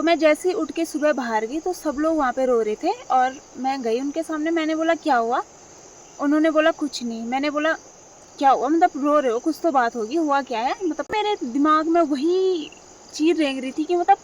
तो मैं जैसे ही उठ के सुबह बाहर गई तो सब लोग वहाँ पे रो रहे थे और मैं गई उनके सामने। मैंने बोला क्या हुआ? उन्होंने बोला कुछ नहीं। मैंने बोला क्या हुआ, मतलब रो रहे हो, कुछ तो बात होगी, हुआ क्या है? मतलब मेरे दिमाग में वही चीज़ रेंग रही थी कि मतलब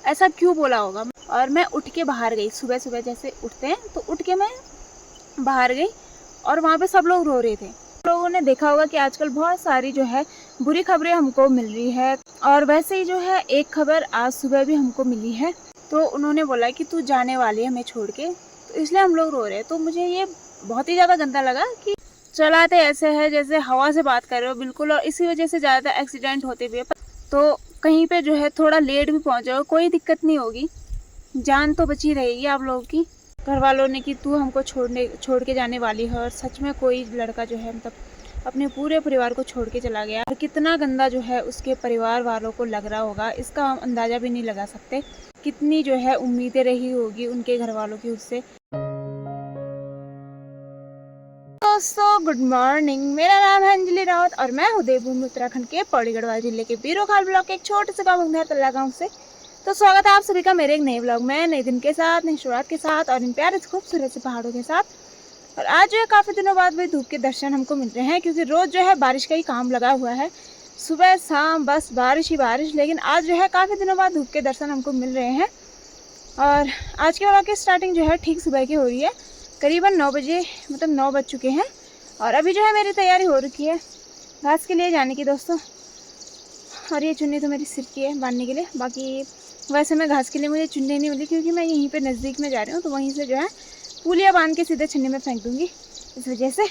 ऐसा क्यों बोला होगा। और मैं उठ के बाहर गई, सुबह सुबह जैसे उठते हैं तो उठ के मैं बाहर गई और वहाँ पे सब लोग रो रहे थे। लोगों ने देखा होगा कि आजकल बहुत सारी जो है बुरी खबरें हमको मिल रही है, और वैसे ही जो है एक खबर आज सुबह भी हमको मिली है। तो उन्होंने बोला कि तू जाने वाली है हमें छोड़ के, तो इसलिए हम लोग रो रहे हैं। तो मुझे ये बहुत ही ज़्यादा गंदा लगा कि चलाते ऐसे है जैसे हवा से बात कर रहे हो बिल्कुल, और इसी वजह से ज़्यादा एक्सीडेंट होते भी है। तो कहीं पे जो है थोड़ा लेट भी पहुँचो कोई दिक्कत नहीं होगी, जान तो बची रहेगी आप लोगों की। घर वालों ने कि तू हमको छोड़ के जाने वाली है, और सच में कोई लड़का जो है मतलब अपने पूरे परिवार को छोड़ के चला गया। और कितना गंदा जो है उसके परिवार वालों को लग रहा होगा, इसका हम अंदाज़ा भी नहीं लगा सकते। कितनी जो है उम्मीदें रही होगी उनके घर वालों की उससे। दोस्तों गुड मॉर्निंग, मेरा नाम है अंजलि रावत और मैं हूँ देवभूमि उत्तराखंड के पौड़ी गढ़वाल जिले के बीरोखाल ब्लॉक के एक छोटे से गाँव तल्ला गाँव से। तो स्वागत है आप सभी का मेरे एक नए ब्लॉग में, नए दिन के साथ, नई शुरुआत के साथ और इन प्यारे खूबसूरत से पहाड़ों के साथ। और आज जो है काफ़ी दिनों बाद भी धूप के दर्शन हमको मिल रहे हैं, क्योंकि रोज़ जो है बारिश का ही काम लगा हुआ है, सुबह शाम बस बारिश ही बारिश। लेकिन आज जो है काफ़ी दिनों बाद धूप के दर्शन हमको मिल रहे हैं। और आज के ब्लॉग की स्टार्टिंग जो है ठीक सुबह की हो रही है, करीबन 9 बजे, मतलब 9 बज चुके हैं। और अभी जो है मेरी तैयारी हो रखी है घास के लिए जाने की दोस्तों। और ये चुन्नी तो मेरी सिर की है बांधने के लिए, बाकी वैसे मैं घास के लिए मुझे चुन्नी नहीं मिली, क्योंकि मैं यहीं पे नज़दीक में जा रही हूँ, तो वहीं से जो है पुलिया बांध के सीधे छन्नी में फेंक दूँगी, इस वजह से।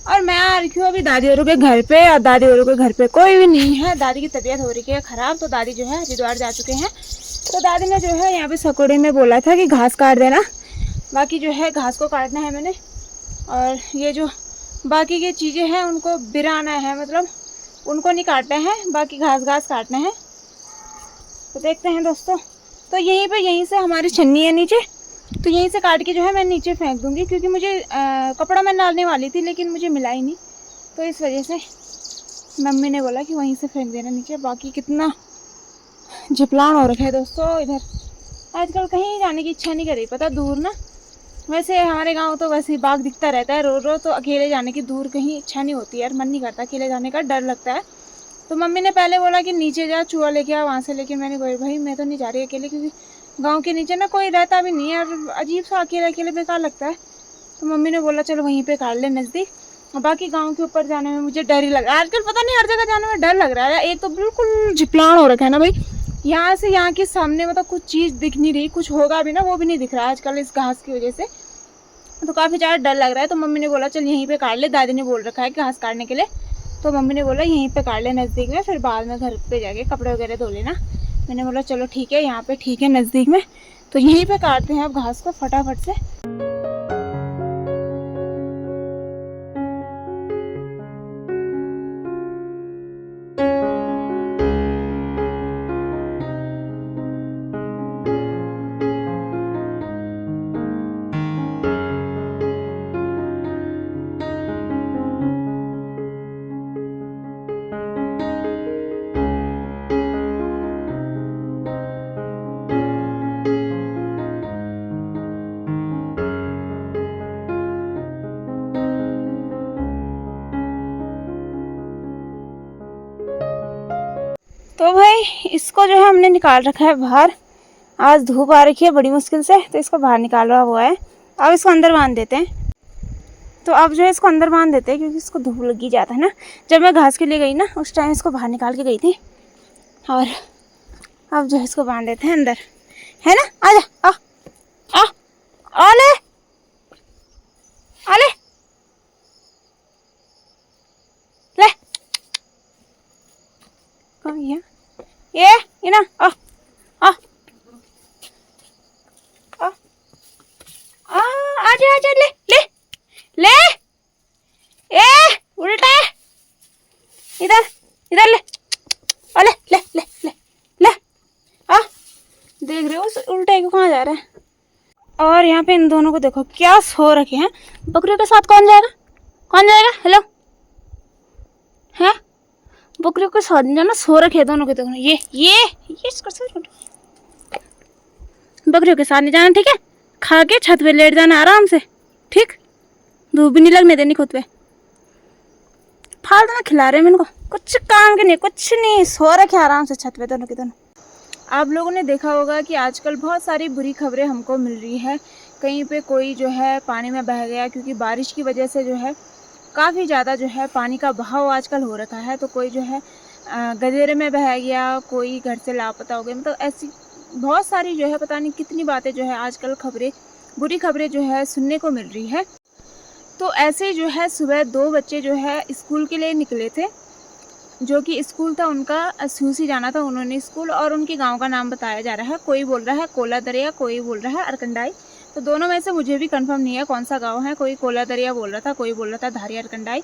और मैं आ रही हूँ अभी दादी औरों के घर पे, और दादी औरों के घर पे कोई भी नहीं है। दादी की तबीयत हो रही है ख़राब, तो दादी जो है हरिद्वार जा चुके हैं। तो दादी ने जो है यहाँ पे सकोड़े में बोला था कि घास काट देना, बाकी जो है घास को काटना है मैंने, और ये जो बाकी की चीज़ें हैं उनको बिराना है, मतलब उनको नहीं काटना है, बाकी घास काटना है। तो देखते हैं दोस्तों। तो यहीं से हमारी छन्नी है नीचे, तो यहीं से काट के जो है मैं नीचे फेंक दूँगी, क्योंकि मुझे कपड़ा मैं डालने वाली थी लेकिन मुझे मिला ही नहीं, तो इस वजह से मम्मी ने बोला कि वहीं से फेंक देना नीचे। बाकी कितना झिपलान हो रखा है दोस्तों इधर, आजकल कहीं जाने की इच्छा नहीं कर रही, पता दूर ना। वैसे हमारे गांव तो वैसे ही बाघ दिखता रहता है रोज रोज, तो अकेले जाने की दूर कहीं इच्छा नहीं होती यार, मन नहीं करता अकेले जाने का, डर लगता है। तो मम्मी ने पहले बोला कि नीचे जा चूहा लेके आ वहाँ से, लेकिन मैंने बोला भाई मैं तो नहीं जा रही अकेले, क्योंकि गांव के नीचे ना कोई रहता भी नहीं है और अजीब सा अकेले अकेले बेकार लगता है। तो मम्मी ने बोला चलो वहीं पे काट ले नज़दीक। बाकी गांव के ऊपर जाने में मुझे डर ही लग रहा है आजकल, पता नहीं हर जगह जाने में डर लग रहा है। एक तो बिल्कुल झिपलान हो रखा है ना भाई, यहाँ से यहाँ के सामने मतलब कुछ चीज़ दिख नहीं रही, कुछ होगा भी ना वो भी नहीं दिख रहा है आजकल इस घास की वजह से, तो काफ़ी ज़्यादा डर लग रहा है। तो मम्मी ने बोला चल यहीं पे काट ले, दादी ने बोल रखा है कि घास काटने के लिए, तो मम्मी ने बोला यहीं पे काट ले नज़दीक में, फिर बाद में घर पे जाके कपड़े वगैरह धो लेना। मैंने बोला चलो ठीक है, यहाँ पे ठीक है नज़दीक में, तो यहीं पे काटते हैं अब घास को फटाफट से। तो भाई इसको जो है हमने निकाल रखा है बाहर, आज धूप आ रखी है बड़ी मुश्किल से, तो इसको बाहर निकाला हुआ है। अब इसको अंदर बांध देते हैं। तो अब जो है इसको अंदर बांध देते हैं, क्योंकि इसको धूप लगी जाता है ना। जब मैं घास के लिए गई ना उस टाइम इसको बाहर निकाल के गई थी, और अब जो है इसको बांध देते हैं अंदर, है ना। आजा आ आ ले आ ले ले कौन ये ना आ आ आ आजा आजा ले ले ले ए उल्टा इधर इधर ले, अले ले ले ले ले आ, देख रहे हो उल्टे को कहाँ जा रहा है। और यहाँ पे इन दोनों को देखो क्या सो रखे हैं। बकरियों के साथ कौन जाएगा, कौन जाएगा? हेलो है, बकरियों के साथ नहीं जाना, सो रखे हैं दोनों के दोनों। ये इसको बकरियों के साथ नहीं जाना, ठीक है? खा के छत पे लेट जाना आराम से, ठीक? धूप भी नहीं लगने देनी खुद पे। फालतू में खिला रहे हैं मेरे को, कुछ काम के नहीं, कुछ नहीं, सो रखे आराम से छत पे दोनों के दोनों। आप लोगों ने देखा होगा कि आजकल बहुत सारी बुरी खबरें हमको मिल रही है। कहीं पे कोई जो है पानी में बह गया, क्योंकि बारिश की वजह से जो है काफ़ी ज़्यादा जो है पानी का बहाव आजकल हो रखा है। तो कोई जो है गधेरे में बह गया, कोई घर से लापता हो गया, मतलब ऐसी बहुत सारी जो है पता नहीं कितनी बातें जो है आजकल खबरें, बुरी खबरें जो है सुनने को मिल रही है। तो ऐसे जो है सुबह 2 बच्चे जो है स्कूल के लिए निकले थे, जो कि स्कूल था उनका सूसी जाना था उन्होंने स्कूल, और उनके गांव का नाम बताया जा रहा है। कोई बोल रहा है कोला दरिया, कोई बोल रहा है अरकंडाई। तो दोनों में से मुझे भी कंफर्म नहीं है कौन सा गांव है। कोई कोला दरिया बोल रहा था, कोई बोल रहा था धारी अरकंडाई,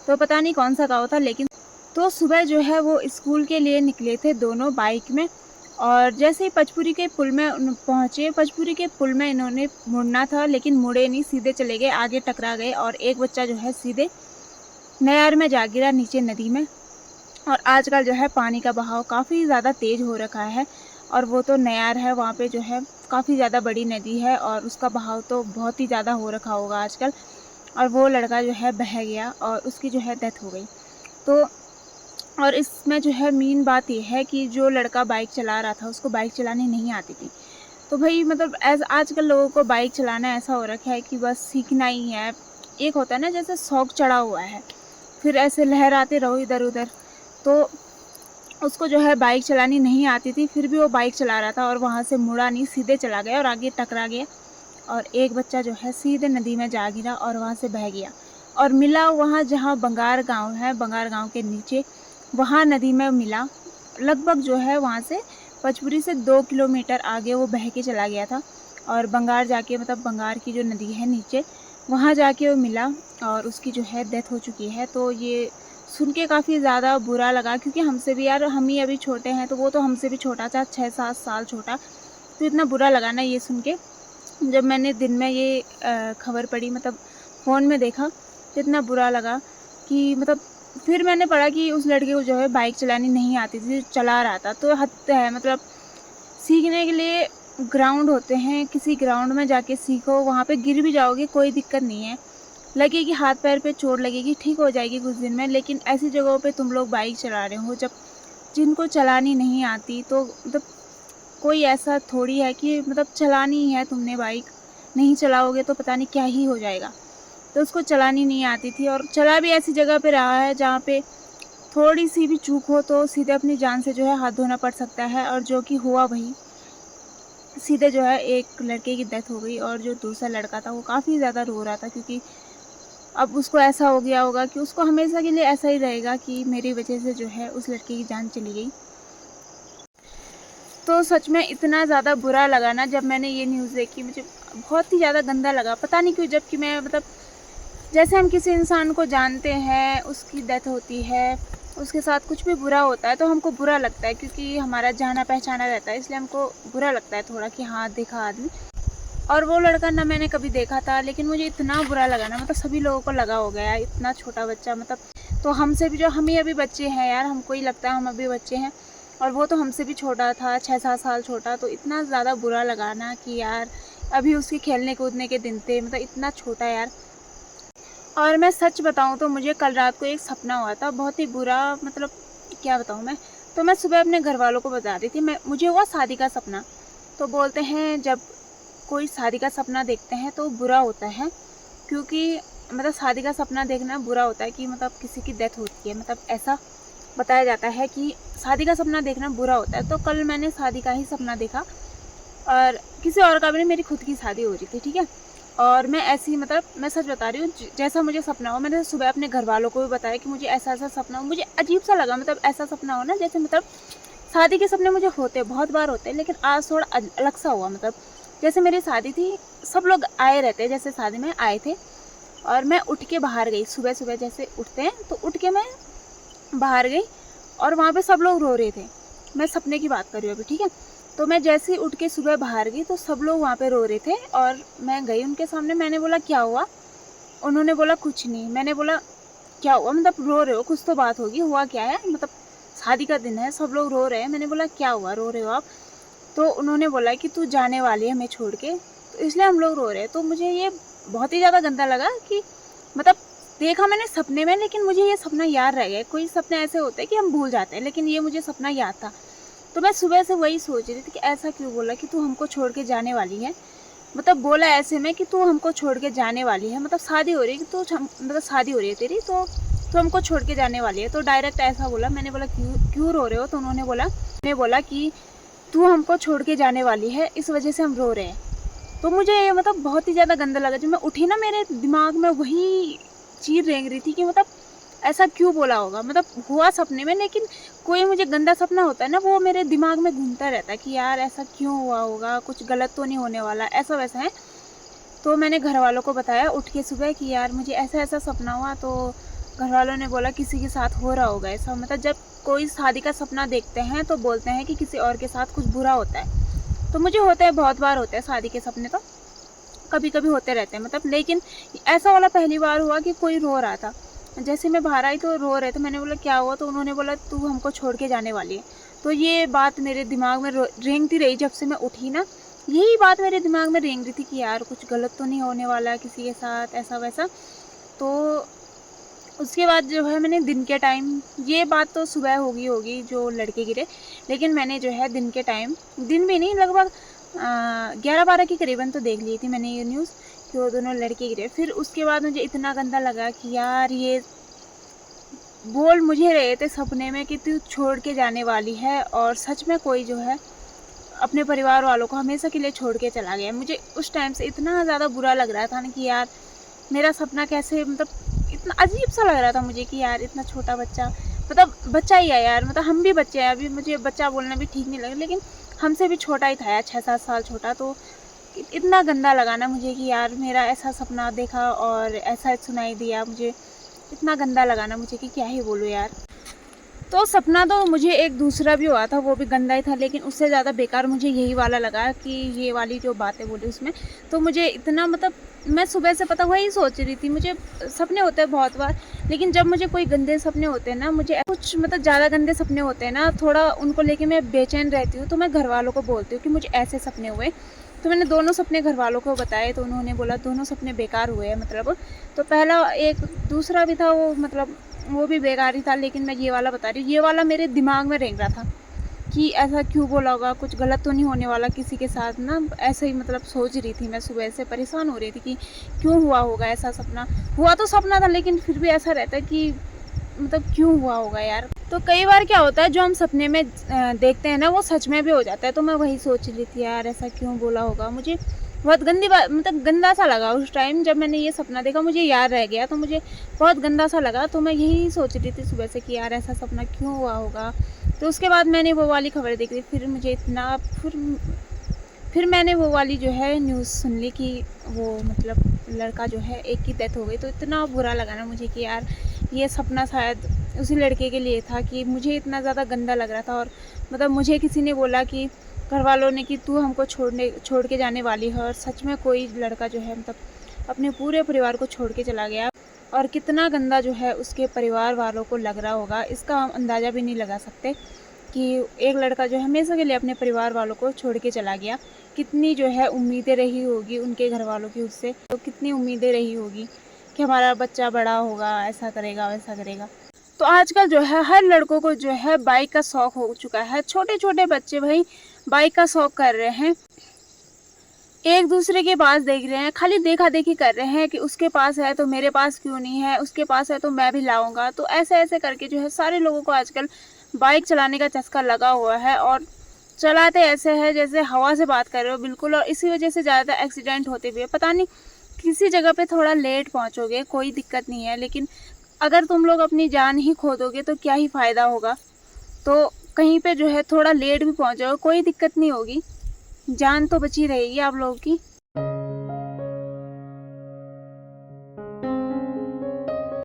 तो पता नहीं कौन सा गांव था। लेकिन तो सुबह जो है वो स्कूल के लिए निकले थे दोनों बाइक में, और जैसे ही पचपुरी के पुल में पहुँचे, पचपुरी के पुल में इन्होंने मुड़ना था लेकिन मुड़े नहीं, सीधे चले गए, आगे टकरा गए, और एक बच्चा जो है सीधे नहर में जा गिरा, नीचे नदी में। और आजकल जो है पानी का बहाव काफ़ी ज़्यादा तेज़ हो रखा है, और वो तो नहर है, वहाँ पे जो है काफ़ी ज़्यादा बड़ी नदी है, और उसका बहाव तो बहुत ही ज़्यादा हो रखा होगा आजकल। और वो लड़का जो है बह गया और उसकी जो है डेथ हो गई। तो और इसमें जो है मेन बात ये है कि जो लड़का बाइक चला रहा था उसको बाइक चलानी नहीं आती थी। तो भाई मतलब आजकल लोगों को बाइक चलाना ऐसा हो रखा है कि बस सीखना ही है। एक होता है ना जैसे शौक चढ़ा हुआ है, फिर ऐसे लहराते रहो इधर उधर। तो उसको जो है बाइक चलानी नहीं आती थी, फिर भी वो बाइक चला रहा था और वहाँ से मुड़ा नहीं, सीधे चला गया और आगे टकरा गया, और एक बच्चा जो है सीधे नदी में जा गिरा और वहाँ से बह गया। और मिला वहाँ जहाँ बंगार गांव है, बंगार गांव के नीचे वहाँ नदी में मिला। लगभग जो है वहाँ से पचपुरी से 2 किलोमीटर आगे वो बह के चला गया था, और बंगार जाके मतलब बंगार की जो नदी है नीचे वहाँ जाके वो मिला, और उसकी जो है डेथ हो चुकी है। तो ये सुन के काफ़ी ज़्यादा बुरा लगा, क्योंकि हमसे भी यार, हम ही अभी छोटे हैं, तो वो तो हमसे भी छोटा था, 6-7 साल छोटा। तो इतना बुरा लगा ना ये सुन के, जब मैंने दिन में ये खबर पढ़ी, मतलब फ़ोन में देखा, तो इतना बुरा लगा कि मतलब फिर मैंने पढ़ा कि उस लड़के को जो है बाइक चलानी नहीं आती थी, चला रहा था। तो हद है, मतलब सीखने के लिए ग्राउंड होते हैं, किसी ग्राउंड में जाके सीखो, वहाँ पे गिर भी जाओगे कोई दिक्कत नहीं है, लगेगी हाथ पैर पे चोट लगेगी, ठीक हो जाएगी कुछ दिन में। लेकिन ऐसी जगहों पे तुम लोग बाइक चला रहे हो जब जिनको चलानी नहीं आती, तो मतलब कोई ऐसा थोड़ी है कि मतलब चलानी ही है तुमने बाइक, नहीं चलाओगे तो पता नहीं क्या ही हो जाएगा। तो उसको चलानी नहीं आती थी, और चला भी ऐसी जगह पे रहा है जहाँ पे थोड़ी सी भी चूक हो तो सीधे अपनी जान से जो है हाथ धोना पड़ सकता है, और जो कि हुआ वही, सीधे जो है एक लड़के की डेथ हो गई। और जो दूसरा लड़का था वो काफ़ी ज़्यादा रो रहा था, क्योंकि अब उसको ऐसा हो गया होगा कि उसको हमेशा के लिए ऐसा ही रहेगा कि मेरी वजह से जो है उस लड़के की जान चली गई। तो सच में इतना ज़्यादा बुरा लगा ना जब मैंने ये न्यूज़ देखी, मुझे बहुत ही ज़्यादा गंदा लगा, पता नहीं क्यों। जबकि मैं मतलब जैसे हम किसी इंसान को जानते हैं, उसकी डेथ होती है, उसके साथ कुछ भी बुरा होता है तो हमको बुरा लगता है, क्योंकि हमारा जाना पहचाना रहता है, इसलिए हमको बुरा लगता है थोड़ा कि हाँ देखा आदमी। और वो लड़का ना मैंने कभी देखा था, लेकिन मुझे इतना बुरा लगा ना, मतलब सभी लोगों को लगा हो गया, इतना छोटा बच्चा, मतलब तो हमसे भी, जो हम ही अभी बच्चे हैं यार, हमको ही लगता है हम अभी बच्चे हैं, और वो तो हमसे भी छोटा था, 6-7 साल छोटा। तो इतना ज़्यादा बुरा लगा ना कि यार अभी उसके खेलने कूदने के दिन थे, मतलब इतना छोटा यार। और मैं सच बताऊं तो मुझे कल रात को एक सपना हुआ था, बहुत ही बुरा, मतलब क्या बताऊं मैं। तो मैं सुबह अपने घर वालों को बता रही थी, मुझे हुआ शादी का सपना। तो बोलते हैं जब कोई शादी का सपना देखते हैं तो बुरा होता है, क्योंकि मतलब शादी का सपना देखना बुरा होता है कि मतलब किसी की डेथ होती है, मतलब ऐसा बताया जाता है कि शादी का सपना देखना बुरा होता है। तो कल मैंने शादी का ही सपना देखा, और किसी और का भी नहीं, मेरी खुद की शादी हो रही थी, ठीक है। और मैं ऐसी, मतलब मैं सच बता रही हूँ, जैसा मुझे सपना हो, मैंने सुबह अपने घर वालों को भी बताया कि मुझे ऐसा ऐसा सपना हो। मुझे अजीब सा लगा, मतलब ऐसा सपना हो ना जैसे, मतलब शादी के सपने मुझे होते बहुत बार होते हैं, लेकिन आज थोड़ा अलग सा हुआ। मतलब जैसे मेरी शादी थी, सब लोग आए रहते, जैसे शादी में आए थे, और मैं उठ के बाहर गई सुबह सुबह, जैसे उठते हैं तो उठ के मैं बाहर गई और वहाँ पे सब लोग रो रहे थे। मैं सपने की बात कर रही हूँ अभी, ठीक है। तो मैं जैसे ही उठ के सुबह बाहर गई तो सब लोग वहाँ पे रो रहे थे और मैं गई उनके सामने। मैंने बोला क्या हुआ? उन्होंने बोला कुछ नहीं। मैंने बोला क्या हुआ, मतलब रो रहे हो, कुछ तो बात होगी, हुआ क्या है? मतलब शादी का दिन है, सब लोग रो रहे हैं। मैंने बोला क्या हुआ, रो रहे हो आप? तो उन्होंने बोला कि तू जाने वाली है हमें छोड़ के, तो इसलिए हम लोग रो रहे हैं। तो मुझे ये बहुत ही ज़्यादा गंदा लगा कि मतलब देखा मैंने सपने में, लेकिन मुझे ये सपना याद रह गया। कोई सपने ऐसे होते हैं कि हम भूल जाते हैं, लेकिन ये मुझे सपना याद था। तो मैं सुबह से वही सोच रही थी कि ऐसा क्यों बोला कि तू हमको छोड़ के जाने वाली है। मतलब बोला ऐसे में कि तू हमको छोड़ के जाने वाली है, मतलब शादी हो रही है, तो मतलब शादी हो रही है तेरी, तो तू हमको छोड़ के जाने वाली है। तो डायरेक्ट ऐसा बोला। मैंने बोला क्यों रो रहे हो? तो उन्होंने बोला कि तू हमको छोड़ के जाने वाली है, इस वजह से हम रो रहे हैं। तो मुझे ये मतलब बहुत ही ज़्यादा गंदा लगा। जब मैं उठी ना, मेरे दिमाग में वही चीज़ रेंग रही थी कि मतलब ऐसा क्यों बोला होगा। मतलब हुआ सपने में, लेकिन कोई मुझे गंदा सपना होता है ना, वो मेरे दिमाग में घूमता रहता है कि यार ऐसा क्यों हुआ होगा, कुछ गलत तो नहीं होने वाला, ऐसा वैसा है। तो मैंने घर वालों को बताया उठ के सुबह कि यार मुझे ऐसा ऐसा सपना हुआ। तो घर वालों ने बोला किसी के साथ हो रहा होगा ऐसा। मतलब जब कोई शादी का सपना देखते हैं तो बोलते हैं कि किसी और के साथ कुछ बुरा होता है। तो मुझे होता है, बहुत बार होते हैं शादी के सपने, तो कभी कभी होते रहते हैं मतलब। लेकिन ऐसा वाला पहली बार हुआ कि कोई रो रहा था। जैसे मैं बाहर आई तो रो रहे थे। मैंने बोला क्या हुआ? तो उन्होंने बोला तू हमको छोड़ के जाने वाली है। तो ये बात मेरे दिमाग में रेंगती रही जब से मैं उठी ना। यही बात मेरे दिमाग में रेंग रही थी कि यार कुछ गलत तो नहीं होने वाला किसी के साथ, ऐसा वैसा। तो उसके बाद जो है मैंने दिन के टाइम, ये बात तो सुबह होगी जो लड़के गिरे, लेकिन मैंने जो है दिन के टाइम, दिन भी नहीं, लगभग 11-12 के करीबन तो देख ली थी मैंने ये न्यूज़ कि वो दोनों लड़के गिरे। फिर उसके बाद मुझे इतना गंदा लगा कि यार ये बोल मुझे रहे थे सपने में कि तू छोड़ के जाने वाली है, और सच में कोई जो है अपने परिवार वालों को हमेशा के लिए छोड़ के चला गया। मुझे उस टाइम से इतना ज़्यादा बुरा लग रहा था ना कि यार मेरा सपना कैसे, मतलब इतना अजीब सा लग रहा था मुझे कि यार इतना छोटा बच्चा, मतलब बच्चा ही है यार, मतलब हम भी बच्चे हैं। अभी मुझे बच्चा बोलना भी ठीक नहीं लगा, लेकिन हमसे भी छोटा ही था यार, 6-7 साल छोटा। तो इतना गंदा लगा ना मुझे कि यार मेरा ऐसा सपना देखा और ऐसा सुनाई दिया। मुझे इतना गंदा लगा ना मुझे कि क्या ही बोलूँ यार। तो सपना तो मुझे एक दूसरा भी हुआ था, वो भी गंदा ही था, लेकिन उससे ज़्यादा बेकार मुझे यही वाला लगा कि ये वाली जो बातें बोली उसमें। तो मुझे इतना, मतलब मैं सुबह से पता वही सोच रही थी। मुझे सपने होते हैं बहुत बार, लेकिन जब मुझे कोई गंदे सपने होते हैं ना, मुझे कुछ मतलब ज़्यादा गंदे सपने होते हैं ना, थोड़ा उनको लेके मैं बेचैन रहती हूँ। तो मैं घर वालों को बोलती हूँ कि मुझे ऐसे सपने हुए। तो मैंने दोनों सपने घर वालों को बताए, तो उन्होंने बोला दोनों सपने बेकार हुए हैं। मतलब तो पहला एक दूसरा भी था, वो मतलब वो भी बेकार ही था, लेकिन मैं ये वाला बता रही हूँ। ये वाला मेरे दिमाग में रेंग रहा था कि ऐसा क्यों बोला होगा, कुछ गलत तो नहीं होने वाला किसी के साथ ना, ऐसे ही मतलब सोच रही थी मैं। सुबह से परेशान हो रही थी कि क्यों हुआ होगा ऐसा सपना। हुआ तो सपना था, लेकिन फिर भी ऐसा रहता है कि मतलब क्यों हुआ होगा यार। तो कई बार क्या होता है, जो हम सपने में देखते हैं ना, वो सच में भी हो जाता है। तो मैं वही सोच रही थी यार ऐसा क्यों बोला होगा। मुझे बहुत गंदी बात, मतलब गंदा सा लगा उस टाइम जब मैंने ये सपना देखा, मुझे याद रह गया। तो मुझे बहुत गंदा सा लगा। तो मैं यही सोच रही थी सुबह से कि यार ऐसा सपना क्यों हुआ होगा। तो उसके बाद मैंने वो वाली खबर देख ली। फिर मुझे इतना, फिर मैंने वो वाली जो है न्यूज़ सुन ली कि वो मतलब लड़का जो है एक की डेथ हो गई। तो इतना बुरा लगा ना मुझे कि यार ये सपना शायद उसी लड़के के लिए था, कि मुझे इतना ज़्यादा गंदा लग रहा था। और मतलब मुझे किसी ने बोला कि घर वालों ने कि तू हमको छोड़ के जाने वाली है, और सच में कोई लड़का जो है मतलब अपने पूरे परिवार को छोड़ के चला गया। और कितना गंदा जो है उसके परिवार वालों को लग रहा होगा, इसका हम अंदाज़ा भी नहीं लगा सकते कि एक लड़का जो हमेशा के लिए अपने परिवार वालों को छोड़ के चला गया। कितनी जो है उम्मीदें रही होगी उनके घर वालों की उससे, तो कितनी उम्मीदें रही होगी कि हमारा बच्चा बड़ा होगा, ऐसा करेगा वैसा करेगा। तो आजकल जो है हर लड़कों को जो है बाइक का शौक़ हो चुका है। छोटे छोटे बच्चे भाई बाइक का शौक़ कर रहे हैं, एक दूसरे के पास देख रहे हैं, खाली देखा देखी कर रहे हैं कि उसके पास है तो मेरे पास क्यों नहीं है, उसके पास है तो मैं भी लाऊंगा। तो ऐसे ऐसे करके जो है सारे लोगों को आजकल बाइक चलाने का चस्का लगा हुआ है, और चलाते ऐसे है जैसे हवा से बात कर रहे हो बिल्कुल। और इसी वजह से ज़्यादा एक्सीडेंट होते भी है। पता नहीं किसी जगह पे थोड़ा लेट पहुंचोगे कोई दिक्कत नहीं है, लेकिन अगर तुम लोग अपनी जान ही खो दोगे तो क्या ही फ़ायदा होगा। तो कहीं पे जो है थोड़ा लेट भी पहुंच जाओगे कोई दिक्कत नहीं होगी, जान तो बची रहेगी आप लोगों की।